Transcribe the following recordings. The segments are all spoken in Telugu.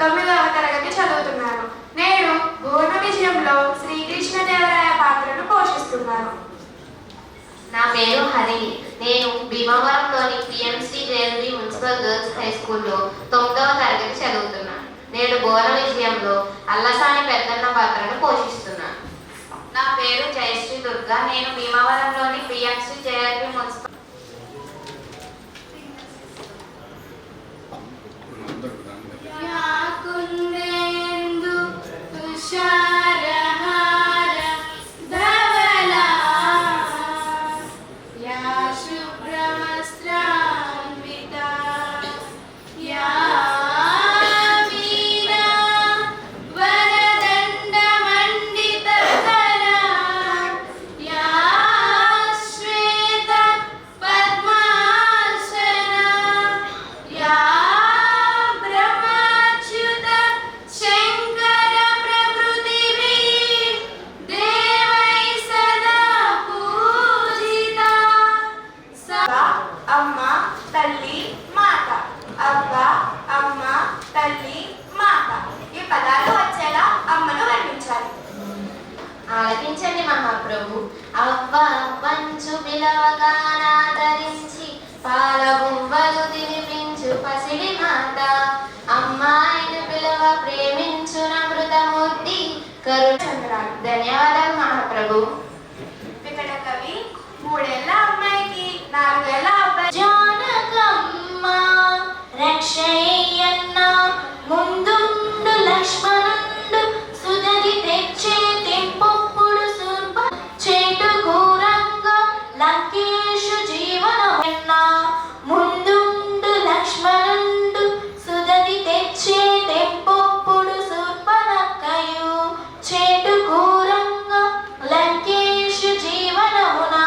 9వ తరగతి చదువుతున్నాను. నేను భువన విజయంలో శ్రీకృష్ణదేవరాయ పాత్రను పోషిస్తున్నాను. నా పేరు హరి. నేను భీమవరంలోని పిఎంసి జేఎల్వి మున్సిపల్ గర్ల్స్ హై స్కూల్లో 9వ తరగతి చదువుతున్నాను. నేను భువన విజయంలో అల్లసాని పెద్దన్న పాత్రను పోషిస్తున్నాను. నా పేరు జయశ్రీ దుర్గా. నేను భీమవరంలోని పిఎంసి జేఎల్వి మున్సిపల్ ఆలకించండి మహాప్రభు. అవ్వ వంచు పిలవగానాదరించి పాల బువ్వలు తినిపించు పసిడి మాత. అమ్మాయిని పిలవ ప్రేమించు నమృతమూర్తి కరుణచంద్రాలు. ధన్యవాదాలు మహాప్రభు. వికట కవి 3 ఏళ్ల అమ్మాయికి 4 ఏళ్ల అబ్బాయి. జానకమ్మ రక్షయ్యన్న ముందుండు లక్ష్మణుండు సుధది తెచ్చే తెంపొప్పుడు సూర్ప చేటు కూరంగ లంకేషు జీవనమన్న ముందుండు లక్ష్మణుండు సుధది తెచ్చే తెంపొప్పుడు సూర్పనక్కయు చేటు కూరంగ లంకేషు జీవనమునా.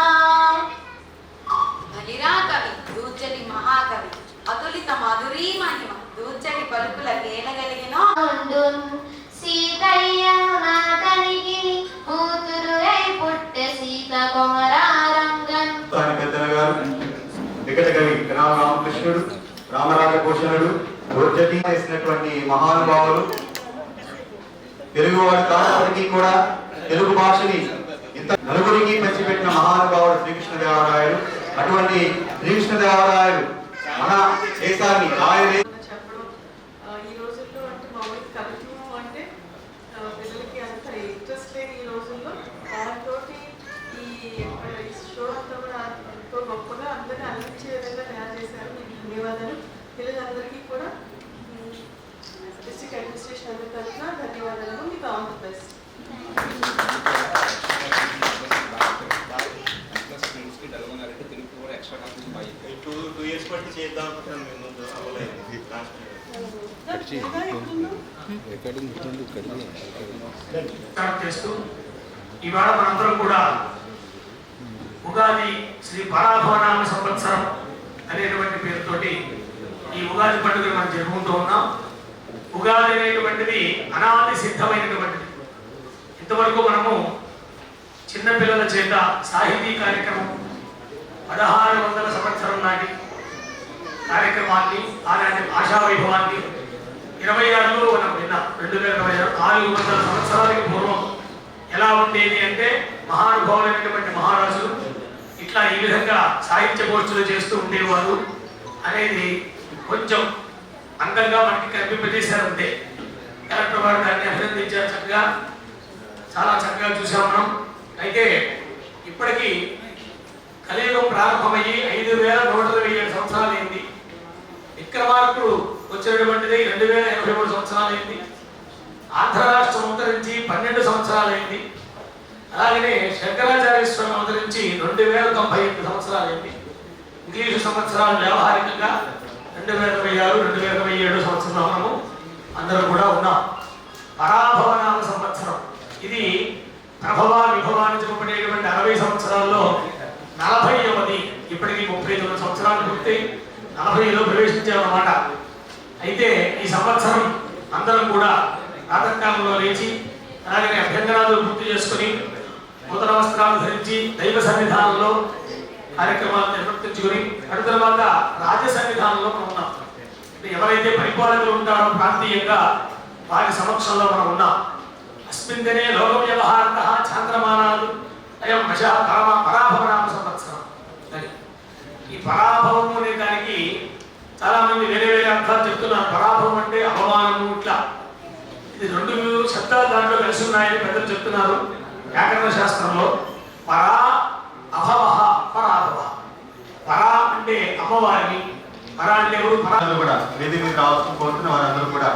బలిరా కవి దూర్జటి మహాకవి అతులిత మధురీ మహిమ దూర్జటి పలుకుల కేలగలిగిన సీతయ్య మాతనికి కూతురు అయి పుట్టె సీత కొమరారంగన్. పెద్దన గారు వికట కవి రామకృష్ణుడు రామరాజభూషణుడు దూర్జటి చేసినటువంటి మహానుభావులు. తెలుగువాడు కానప్పటికీ కూడా తెలుగు భాషని ఇంత నలుగురికి పంచిపెట్టిన మహానుభావుడు శ్రీకృష్ణదేవరాయలు. అటువంటి శ్రీకృష్ణదేవరాయలు మన దేశాన్ని ఆయన చెప్పడం ఈ రోజుల్లో అంటే మామూలు కవిత్వం అంటే పిల్లలకి అంత ఇంట్రెస్ట్ లేని ఈ రోజుల్లో దాంతో ఈ షో అంతా కూడా ఎంతో గొప్పగా అందరినీ అందించే విధంగా తయారు చేశారు. మీకు ధన్యవాదాలు. పిల్లలందరికీ కూడా డిస్ట్రిక్ట్ అడ్మినిస్ట్రేషన్ అందరి తరఫున ధన్యవాదాలు. మీకు ఆల్ ది బెస్ట్. చేస్తూ ఇవాళ మనందరం కూడా ఉగాది శ్రీ పరాభవనామ సంవత్సరం అనేటువంటి పేరుతోటి ఈ ఉగాది పండుగను మనం జరుపుకుంటూ ఉన్నాం. ఉగాది అనేటువంటిది అనాది సిద్ధమైనటువంటిది. ఇంతవరకు మనము చిన్నపిల్లల చేత సాహితీ కార్యక్రమం 1600 సంవత్సరం నాటి కార్యక్రమాన్ని ఆనాటి భాషా వైభవాన్ని 26లో మనం విన్నాం. 2026 400 సంవత్సరాలకి పూర్వం ఎలా ఉండేది అంటే మహానుభావులైనటువంటి మహారాజులు ఇట్లా ఈ విధంగా సాహిత్య గోష్ఠులు చేస్తూ ఉండేవారు అనేది కొంచెం అందంగా మనకి కనిపింపజేశారు అంతే. కలెక్టర్ వారు దాన్ని అభినందించారు. చక్కగా చాలా చక్కగా చూసాం మనం. అయితే ఇప్పటికీ కలియుగం ప్రారంభమయ్యి 5127 సంవత్సరాలు అయింది. విక్రమార్కుడు వచ్చినటువంటిది 2083 సంవత్సరాలు అయింది. ఆంధ్ర రాష్ట్రం అవతరించి 12 సంవత్సరాలు అయింది. అలాగనే శంకరాచార్య స్వామి అవతరించి 2098 సంవత్సరాలు అయింది. ఇంగ్లీషు సంవత్సరాలు వ్యవహారికంగా 2026 2027 సంవత్సరంలో మనము అందరూ కూడా ఉన్నాం. పరాభవనామ సంవత్సరం ఇది ప్రభవ విభవాన్ని చెప్పబడేటువంటి 60 సంవత్సరాల్లో 40వది. ఇప్పటికీ 39 సంవత్సరాలు పూర్తి 40లో ప్రవేశించామన్నమాట. అయితే ఈ సంవత్సరం అందరం కూడా ప్రాతకాలంలో లేచి అలాగే అభ్యంతరాలు పూర్తి చేసుకుని నూతన వస్త్రాలు ధరించి దైవ సన్నిధానంలో కార్యక్రమాలు నిర్వర్తించుకుని అటు తర్వాత రాజ్య సన్నిధానంలో ఉన్నాం. ఎవరైతే పరిపాలకులు ఉంటారో ప్రాంతీయంగా వారి సమక్షంలో మనం ఉన్నాం. అస్మిన్ దినే లోక వ్యవహారత చాంద్రమానాలు అయం వశ పరాభవనామ సంవత్సరం. ఈ పరాభవము అనే దానికి చాలా మంది వేరే వేరే అర్థాలు చెప్తున్నారు. పరాభవం అంటే అవమానము ఇట్లా. ఇది రెండు శబ్దాలు దాంట్లో కలిసి ఉన్నాయని పెద్దలు చెప్తున్నారు వ్యాకరణ శాస్త్రంలో. పరా అభవ పరాభవ. పరా అంటే అమ్మవారిని, పరా అంటే ఎవరు? పరాలు కూడా వేదిక మీద రావాల్సిన కోరుతున్న వారందరూ కూడా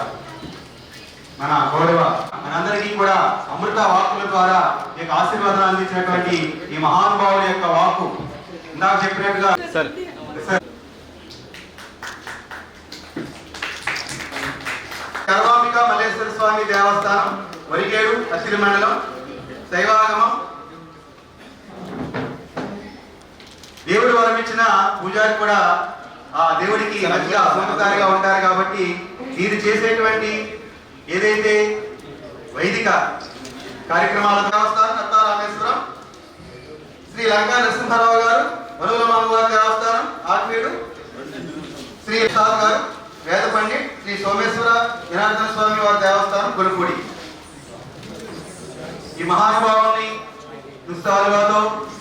మన గౌరవ మనందరికీ కూడా అమృత వాక్కుల ద్వారా ఈ యొక్క ఆశీర్వాదం అందించినటువంటి ఈ మహానుభావుల యొక్క వాక్కు ఇందాక చెప్పినట్టుగా సర్వాంబిక మల్లేశ్వర స్వామి దేవస్థానం, వరికేడు, అసిరి మండలం, శైవాగమం. దేవుడు వరమిచ్చిన పూజారి కూడా ఆ దేవుడికి మంచిగా సొంతదారిగా ఉంటారు కాబట్టి వీరు చేసేటువంటి ఏదైతే వైదిక కార్యక్రమాల దేవస్థానం నత్తా రామేశ్వరం, శ్రీ లంకా నరసింహారావు గారు వనుల మామవారి దేవస్థానం ఆత్మీయుడు, శ్రీ సార్ గారు వేద పండిట్, శ్రీ సోమేశ్వర జనార్దన స్వామి వారి దేవస్థానం గురుపూడి. ఈ మహానుభావాన్ని దుస్తాలుగాతో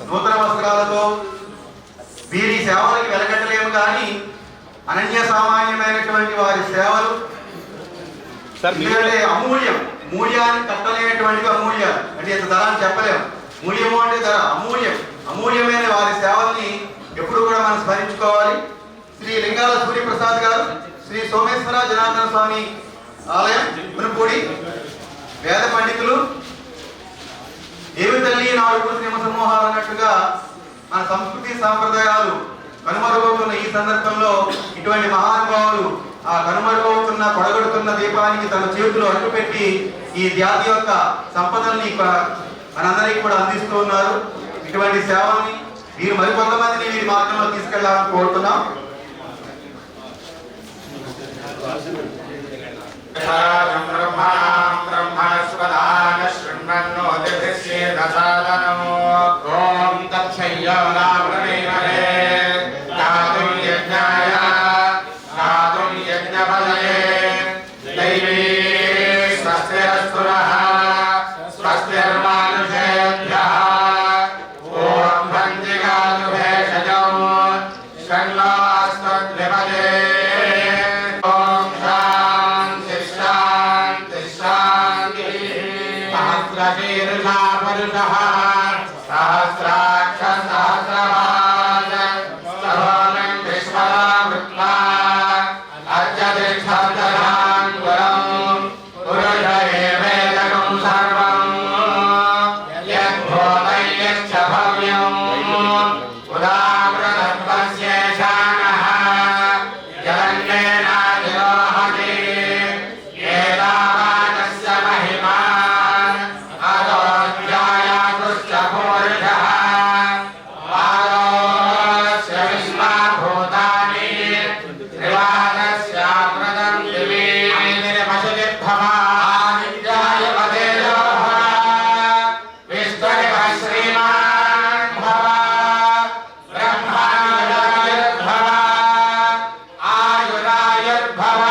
నూతన వస్త్రాలతో వీరి సేవలకి వెలకట్టలేము కానీ అనన్య సామాన్యమైనటువంటి వారి సేవలు ఎందుకంటే అమూల్యం. మూల్యాన్ని కట్టలేనటువంటివి అమూల్యాలు. అంటే ఇంత ధర అని చెప్పలేము. మూల్యము అంటే ధర, అమూల్యం. అమూల్యమైన వారి సేవల్ని ఎప్పుడు కూడా మనం స్మరించుకోవాలి. శ్రీ లింగాల సూర్యప్రసాద్ గారు, శ్రీ సోమేశ్వర జనార్దన స్వామి ఆలయం మునుపూడి వేద పండితులు. ఏమి తల్లి నాలుగు శ్రీమ సమూహాలు అన్నట్టుగా మన సంస్కృతి సాంప్రదాయాలు కనుమరుగవుతున్న ఈ సందర్భంలో ఇటువంటి మహానుభావులు ఆ కనుమరుగవుతున్న కొడగొడుతున్న దీపానికి తన చేతులు అడ్డుపెట్టి ఈ జాతి యొక్క సంపదల్ని మనందరికీ కూడా అందిస్తూ ఉన్నారు. ఇటువంటి సేవల్ని వీరు మరికొంతమందిని వీరి మార్గంలో తీసుకెళ్లాలని కోరుతున్నాం. ఓం తత్సయ్యోలావృణీమహే గాతుం యజ్ఞాయ గాతుం యజ్ఞపదయే దైవీ స్వస్తిరస్తురః స్వస్తిర్మానుషేభ్యః ఓం భంజిగాతు భేషజం షణ్లో అస్మద్విపదే ఓం శాంతి శాంతి శాంతి సహస్రశీర్షా పురుషః సహస్రాక్ష సహస్రపాద సర్వం విశ్వమృత్వా అర్జతిష్ఠాంగురం పురుష ఏవేదకం సర్వం యద్భూతయ్యశ్చ భవ్యం ఉదావృతత్వస్యేషానః జగన్నేనాధిరోహతి ఏతావానస్య మహిమా అదోధ్యాయాతుశ్చ పూరుషః పాదోస్య విశ్వభూతాని త్రివాదస్యామృతం దివి పశుతిర్భవా నిత్యాయ పదేజో విష్ణురివ శ్రీమాన్ భవ బ్రహ్మాయుర్భవ ఆయురాయుర్భవ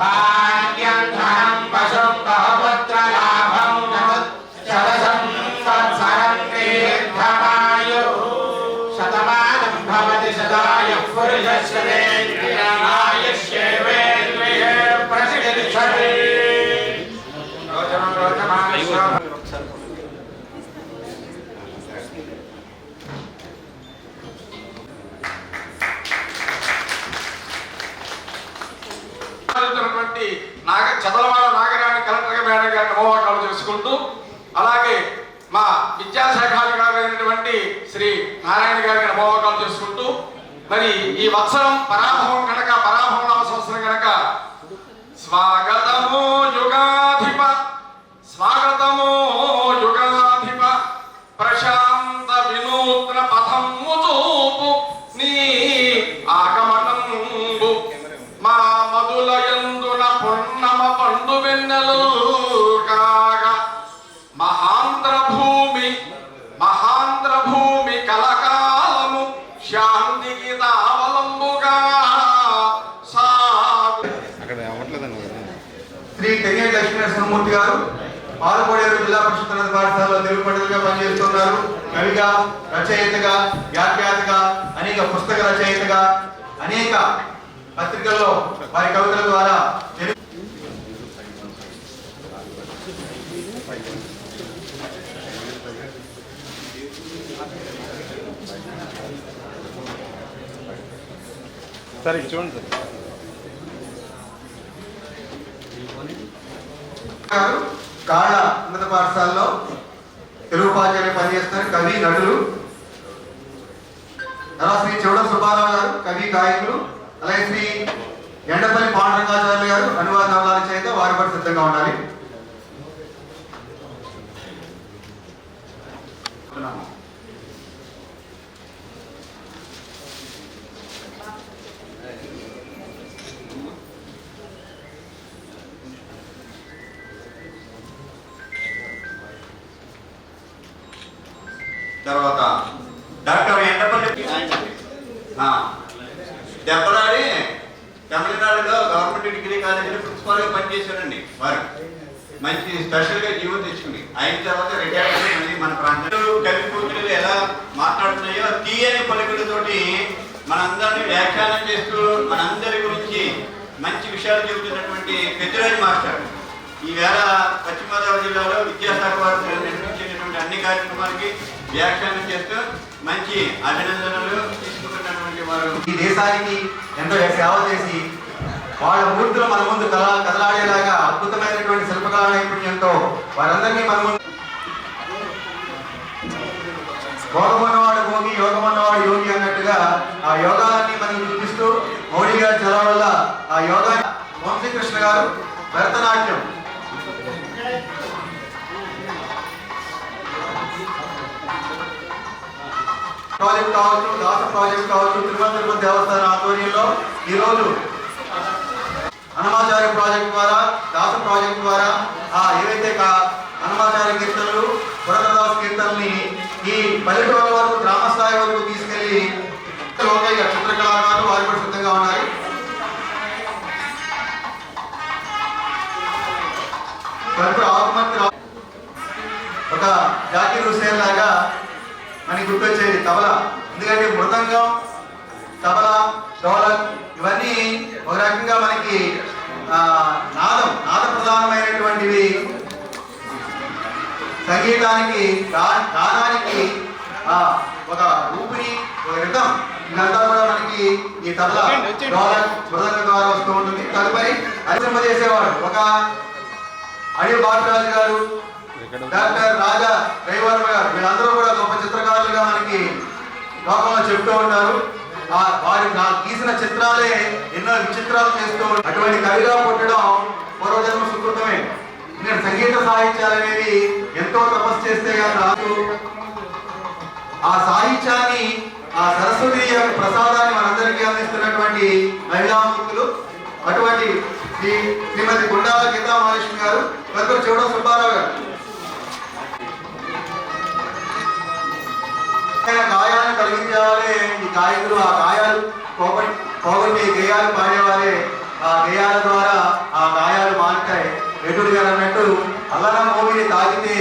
ధాన్యం ధనం పశుం బహుపుత్రలాభం శతసం సంవత్సరం దీర్ఘమాయు శతమానం భవతి శతాయుః పురుషస్య ఆయుష్యేవేంద్రియే ప్రతిష్ఠతి చదలవాడ నాగరాణి కలెక్టర్ మేడం గారిని హోవాకాలు చేసుకుంటూ, అలాగే మా విద్యాశాఖాధికారైనటువంటి శ్రీ నారాయణ గారికి హోవాకాలు చేసుకుంటూ, మరి ఈ వత్సరం పరాభవం కనుక పరాభవం నామ సంవత్సరం కనుక స్వాగతము యుగాధిప స్వాగతము యుగాధిప ప్రశాంత వినూత్న పథము చూపు నీ ఆగమనంబు మా మధులయందున పున్నమ పండు వెన్నెలు కాగా మహాంధ్ర భూమి కలకాలము శాంతికి తావలంబుగా సా శ్రీ తెంగేటి లక్ష్మీనరసింహమూర్తి గారు పాలకోడేరు జిల్లా పరిషత్ ఉన్నత పాఠశాలలో తెలుగు పండితులుగా పనిచేస్తున్నారు. కవిగా, రచయితగా, వ్యాఖ్యాతగా, అనేక పుస్తక రచయితగా, అనేక పత్రికల్లో వారి కవితల ద్వారా సరే చూడండి కాళ్ళ ఉన్నత పాఠశాలలో తెలుగు ఉపాధ్యాయులు పనిచేస్తున్నారు. కవి, నటులు. అలా శ్రీ చౌడ సుబ్బారావు గారు కవి, గాయకులు. అలాగే శ్రీ ఎండపల్లి పాండురంగాచార్యులు గారు అనువాద నవలాల చేత వారి పట్ల సిద్ధంగా ఉండాలి. తర్వాత డాక్టర్ ఎండపల్లి దెబ్బలాడి తమిళనాడులో గవర్నమెంట్ డిగ్రీ కాలేజీలో ప్రిన్సిపాల్గా పనిచేశారండి. వారు మంచి స్పెషల్గా జీవో తెచ్చుకుని అయిన తర్వాత రిటైర్ అయ్యి మళ్ళీ మన ప్రాంతంలో కవి కూతురులు ఎలా మాట్లాడుతున్నాయో తీయని పలుకులతోటి మనందరినీ వ్యాఖ్యానం చేస్తూ మనందరి గురించి మంచి విషయాలు చెబుతున్నటువంటి పెద్దిరాజు మాస్టర్ ఈవేళ పశ్చిమ గోదావరి జిల్లాలో విద్యాశాఖ వారు నిర్మించినటువంటి అన్ని కార్యక్రమాలకి వ్యాఖ్యానం చేస్తూ మంచి అభినందనలు తీసుకుంటున్నటువంటి వారు ఈ దేశానికి ఎంతో సేవ చేసి వాళ్ళ మూర్తులు మన ముందు కదలాడేలాగా అద్భుతమైనటువంటి శిల్పకళా నైపుణ్యంతో వారందరినీ మన ముందు భోగమన్నవాడు భోగి, యోగమన్నవాడు యోగి అన్నట్టుగా ఆ యోగాన్ని మనం చూపిస్తూ మౌళి గారి చదవ వల్ల ఆ యోగా వంశీకృష్ణ గారు భరతనాట్యం ప్రాజెక్ట్ కావచ్చు, దాస ప్రాజెక్ట్ కావచ్చు, తిరుపతి దేవస్థానం ఆధ్వర్యంలో ఈరోజు హనుమాచార్య ప్రాజెక్ట్ ద్వారా, దాస ప్రాజెక్ట్ ద్వారా ఏవైతే హనుమాచార్య కీర్తనలు, పురంధరదాస్ కీర్తనల్ని ఈ పల్లెటూళ్ళ వరకు, గ్రామ స్థాయి వరకు తీసుకెళ్లి లోకయ్య చిత్రకళాకారులు వారు కూడా సిద్ధంగా ఉన్నారు. ఆకుమతి ఒక జాకీర్ హుసేన్ లాగా మనకి గుర్తొచ్చేది తబలా. ఎందుకంటే మృదంగం, తబలా, డోలక్ ఇవన్నీ ఒక రకంగా మనకి నాద ప్రధానమైనటువంటివి. సంగీతానికి, గానానికి ఒక ఊపిరి, ఒక రిథం, ఇదంతా కూడా మనకి ఈ తబలా, డోలక్, మృదంగం ద్వారా వస్తూ ఉంటుంది. తదుపరి అరిసింప చేసేవాడు ఒక అడివి బాలరాజు గారు, డాక్టర్ రాజా రైవర్మ గారు, వీళ్ళందరూ కూడా గొప్ప చిత్రకారులుగా మనకి లోకంలో చెప్తూ ఉంటారు. వారి గీసిన చిత్రాలే ఎన్నో విచిత్రాలు చేస్తూ అటువంటి కవిగా పుట్టడం పూర్వజన్మ సుకృతమే. ఎందుకంటే సంగీత సాహిత్యాలు అనేవి ఎంతో తపస్సు చేస్తే కానీ రాదు. ఆ సాహిత్యాన్ని, ఆ సరస్వతి యొక్క ప్రసాదాన్ని మనందరికీ అందిస్తున్నటువంటి మహిళామూర్తులు. అటువంటి శ్రీమతి గుండాల గీతా మహాలక్ష్మి గారు, డాక్టర్ చౌడ సుబ్బారావు గారు. గాయాలను కలిగించేవారే ఈ గాయకులు. ఆ గాయాలు పోగొట్టి గేయాలు పాడేవారే. ఆ గేయాల ద్వారా ఆ గాయాలు మారుతాయి. ఎటుడు గారు అన్నట్టు అల్లన మోవిని తాగితే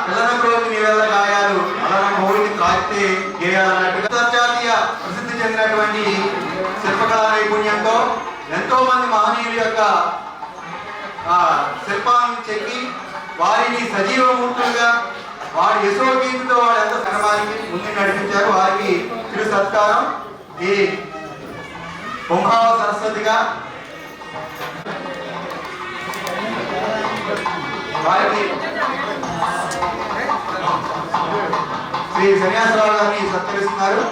పిల్లన ప్రోగిని వేళ గాయాలు, అల్లన మోవిని తాగితే గేయాలు అన్నట్టుగా అంతర్జాతీయ ప్రసిద్ధి చెందినటువంటి శిల్పకళా నైపుణ్యంతో ఎంతో మంది మహనీయుల యొక్క శిల్పాలను చెక్కి వారిని సజీవమూర్తులుగా వారి యశోగీతితో వాడు ఎంత సన్మానికి ముందు నడిపించారు. వారికి చిరు సత్కారం ఈ కుంభావ సరస్వతిగా వారికి శ్రీ సన్యాసరావు గారిని సత్కరిస్తున్నారు.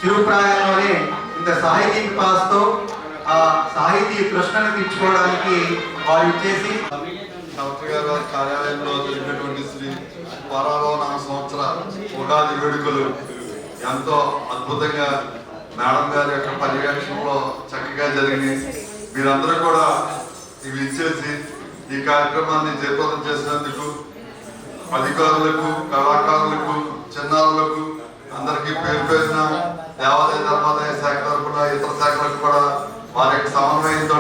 చిరుప్రాయంలోనే ఇంత సాహితీ పాస్తో ఆ సాహితీ ప్రశ్నను తీర్చుకోవడానికి వారు ఇచ్చేసి కలెక్టర్ గారి వారి కార్యాలయంలో జరిగినటువంటి శ్రీ పరాభవ నామ సంవత్సర ఉగాది వేడుకలు ఎంతో అద్భుతంగా మేడం గారి యొక్క పర్యవేక్షణలో చక్కగా జరిగినాయి. మీరందరూ కూడా ఇవి ఇచ్చేసి ఈ కార్యక్రమాన్ని జయప్రదం చేసినందుకు అధికారులకు, కళాకారులకు, చిన్నారులకు అందరికీ పేరు పేరున దేవాదాయ ధర్మాదాయ శాఖ తరఫున ఇతర శాఖలకు కూడా వారి యొక్క సమన్వయంతో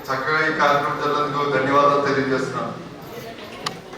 చక్కగా ఈ కార్యక్రమం జరిగినందుకు ధన్యవాదాలు తెలియజేస్తున్నాను.